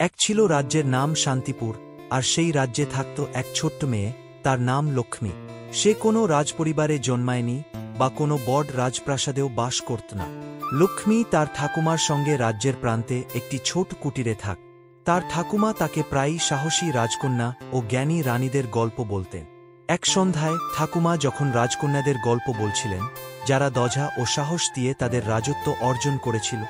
এক ছিল রাজ্যের নাম শান্তিপুর, আর সেই রাজ্যে থাকত এক ছোট্ট মেয়ে, তার নাম লক্ষ্মী। সে কোনো রাজপরিবারে জন্মায়নি বা কোনো বড় রাজপ্রাসাদেও বাস করত না। লক্ষ্মী তার ঠাকুমার সঙ্গে রাজ্যের প্রান্তে একটি ছোট কুটিরে থাক। তার ঠাকুমা তাকে প্রায়ই সাহসী রাজকন্যা ও জ্ঞানী রানীদের গল্প বলতেন। এক সন্ধ্যায় ঠাকুমা যখন রাজকন্যাদের গল্প বলছিলেন, যারা দজা ও সাহস দিয়ে তাদের রাজত্ব অর্জন করেছিল,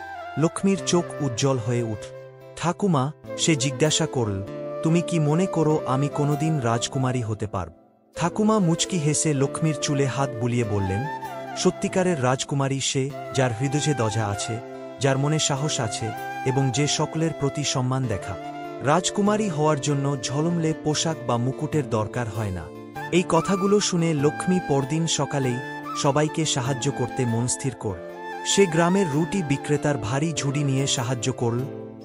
লক্ষ্মীর চোখ উজ্জ্বল হয়ে উঠল। ঠাকুমা, সে জিজ্ঞাসা করল, তুমি কি মনে করো আমি কোনোদিন রাজকুমারী হতে পারব? ঠাকুমা মুচকি হেসে লক্ষ্মীর চুলে হাত বুলিয়ে বললেন, সত্যিকারের রাজকুমারী সে, যার হৃদয়ে দজা আছে, যার মনে সাহস আছে এবং যে সকলের প্রতি সম্মান দেখা। রাজকুমারী হওয়ার জন্য ঝলমলে পোশাক বা মুকুটের দরকার হয় না। এই কথাগুলো শুনে লক্ষ্মী পরদিন সকালেই সবাইকে সাহায্য করতে মন স্থির কর। সে গ্রামের রুটি বিক্রেতার ভারী ঝুড়ি নিয়ে সাহায্য করল,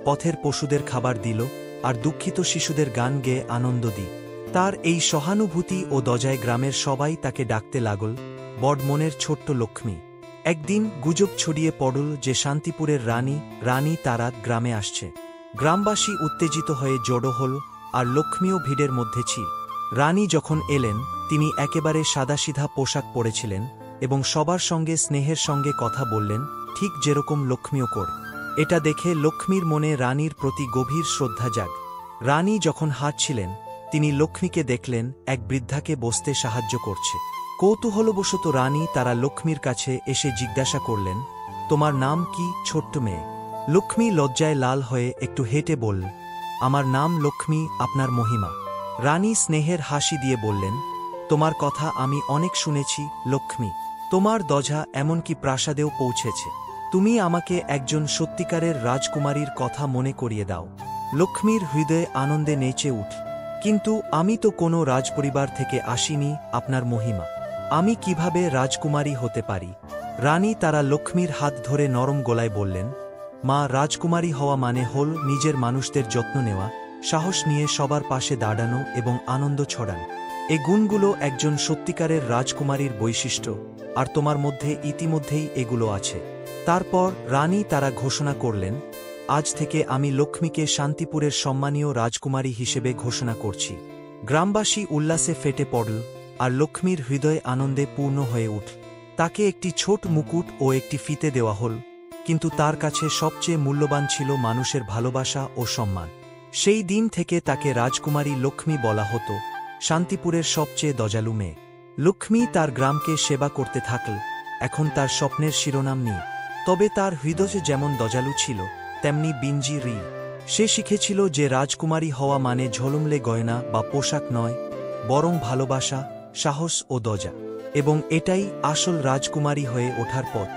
পথের পশুদের খাবার দিল, আর দুঃখিত শিশুদের গান গেয়ে আনন্দ দিল। তার এই সহানুভূতি ও দজায় গ্রামের সবাই তাকে ডাকতে লাগল বড় মনের ছোট্ট লক্ষ্মী। একদিন গুজব ছড়িয়ে পড়ল যে শান্তিপুরের রানী তারা গ্রামে আসছে। গ্রামবাসী উত্তেজিত হয়ে জড়ো হল, আর লক্ষ্মীও ভিড়ের মধ্যে ছিল। রানী যখন এলেন, তিনি একেবারে সাদাসিধা পোশাক পরেছিলেন এবং সবার সঙ্গে স্নেহের সঙ্গে কথা বললেন, ঠিক যেরকম লক্ষ্মীও করে। এটা দেখে লক্ষ্মীর মনে রানীর প্রতি গভীর শ্রদ্ধা জাগ। রানী যখন হাঁটছিলেন, তিনি লক্ষ্মীকে দেখলেন এক বৃদ্ধাকে বসতে সাহায্য করছে। কৌতূহলবশত রানী তারা লক্ষ্মীর কাছে এসে জিজ্ঞাসা করলেন, তোমার নাম কি, ছোট্ট মেয়ে? লক্ষ্মী লজ্জায় লাল হয়ে একটু হেঁটে বলল, আমার নাম লক্ষ্মী, আপনার মহিমা। রানী স্নেহের হাসি দিয়ে বললেন, তোমার কথা আমি অনেক শুনেছি লক্ষ্মী। তোমার দজা এমনকি প্রাসাদেও পৌঁছেছে। তুমি আমাকে একজন সত্যিকারের রাজকুমারীর কথা মনে করিয়ে দাও। লক্ষ্মীর হৃদয়ে আনন্দে নেচে উঠ। কিন্তু আমি তো কোনো রাজপরিবার থেকে আসিনি আপনার মহিমা। আমি কিভাবে রাজকুমারী হতে পারি? রানী তারা লক্ষ্মীর হাত ধরে নরম গলায় বললেন, মা, রাজকুমারী হওয়া মানে হল নিজের মানুষদের যত্ন নেওয়া, সাহস নিয়ে সবার পাশে দাঁড়ানো এবং আনন্দ ছড়ানো। এ গুণগুলো একজন সত্যিকারের রাজকুমারীর বৈশিষ্ট্য, আর তোমার মধ্যে ইতিমধ্যেই এগুলো আছে। তারপর রানী তারা ঘোষণা করলেন, আজ থেকে আমি লক্ষ্মীকে শান্তিপুরের সম্মানীয় রাজকুমারী হিসেবে ঘোষণা করছি। গ্রামবাসী উল্লাসে ফেটে পড়ল, আর লক্ষ্মীর হৃদয় আনন্দে পূর্ণ হয়ে উঠল। তাকে একটি ছোট মুকুট ও একটি ফিতে দেওয়া হল, কিন্তু তার কাছে সবচেয়ে মূল্যবান ছিল মানুষের ভালোবাসা ও সম্মান। সেই দিন থেকে তাকে রাজকুমারী লক্ষ্মী বলা হতো, শান্তিপুরের সবচেয়ে দজালু মেয়ে। লক্ষ্মী তার গ্রামকে সেবা করতে থাকল, এখন তার স্বপ্নের শিরোনাম নিয়ে। তবে তার হৃদয়ে যেমন দজালু ছিল, তেমনি বিঞ্জি রি। সে শিখেছিল যে রাজকুমারী হওয়া মানে ঝলমলে গয়না বা পোশাক নয়, বরং ভালোবাসা, সাহস ও দজা। এবং এটাই আসল রাজকুমারী হয়ে ওঠার পথ।